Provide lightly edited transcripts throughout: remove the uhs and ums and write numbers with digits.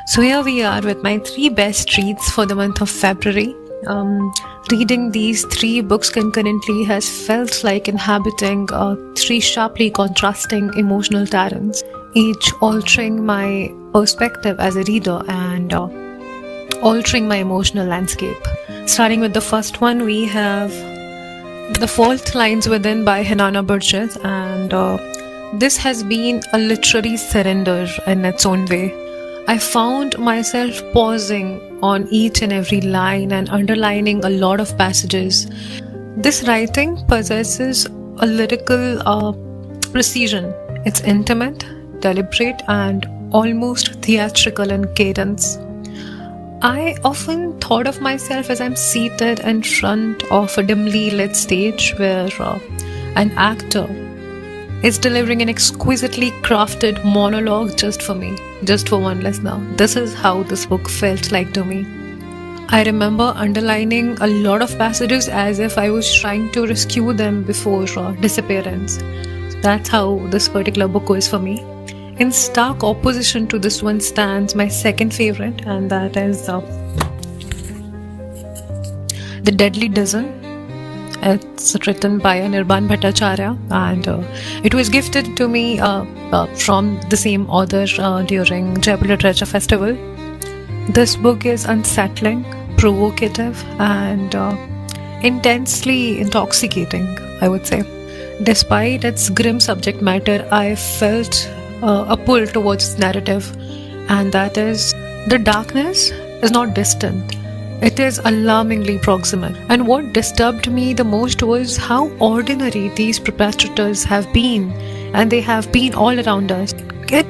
So here we are with my three best reads for the month of February. Reading these three books concurrently has felt like inhabiting three sharply contrasting emotional terrains, each altering my perspective as a reader and altering my emotional landscape. Starting with the first one, we have The Fault Lines Within by Hanana Burgess, and this has been a literary surrender in its own way. I found myself pausing on each and every line and underlining a lot of passages. This writing possesses a lyrical precision. It's intimate, deliberate, and almost theatrical in cadence. I often thought of myself as I'm seated in front of a dimly lit stage where an actor is delivering an exquisitely crafted monologue just for me, just for one listener. This is how this book felt like to me. I remember underlining a lot of passages as if I was trying to rescue them before disappearance. That's how this particular book was for me. In stark opposition to this one stands my second favorite, and that is The Deadly Dozen. It's written by Anirban Bhattacharya, and it was gifted to me from the same author during Jaipur Literature Festival. This book is unsettling, provocative, and intensely intoxicating, I would say. Despite its grim subject matter, I felt a pull towards its narrative, and that is the darkness is not distant. It is alarmingly proximate. And what disturbed me the most was how ordinary these perpetrators have been, and they have been all around us. It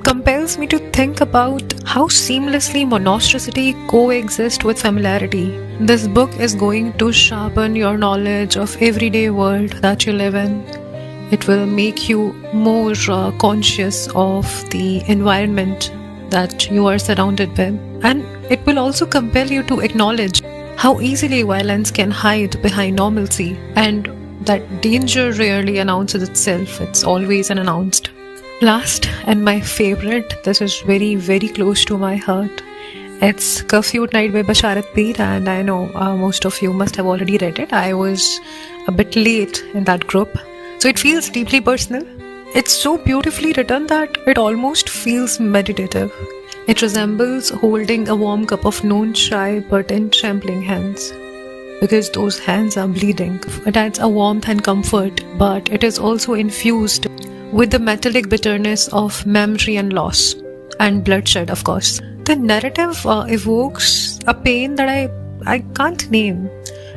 compels me to think about how seamlessly monstrosity coexists with familiarity. This book is going to sharpen your knowledge of everyday world that you live in. It will make you more conscious of the environment that you are surrounded with. And it will also compel you to acknowledge how easily violence can hide behind normalcy, and that danger rarely announces itself, it's always unannounced. Last, and my favorite, this is very, very close to my heart. It's Curfew at Night by Basharat Peer, and I know most of you must have already read it. I was a bit late in that group, so it feels deeply personal. It's so beautifully written that it almost feels meditative. It resembles holding a warm cup of noon chai but in trembling hands, because those hands are bleeding. It adds a warmth and comfort, but it is also infused with the metallic bitterness of memory and loss, and bloodshed, of course. The narrative evokes a pain that I can't name,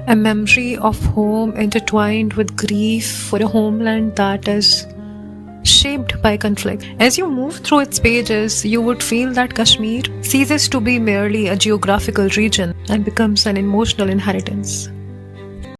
a memory of home intertwined with grief for a homeland that is shaped by conflict. As you move through its pages, you would feel that Kashmir ceases to be merely a geographical region and becomes an emotional inheritance.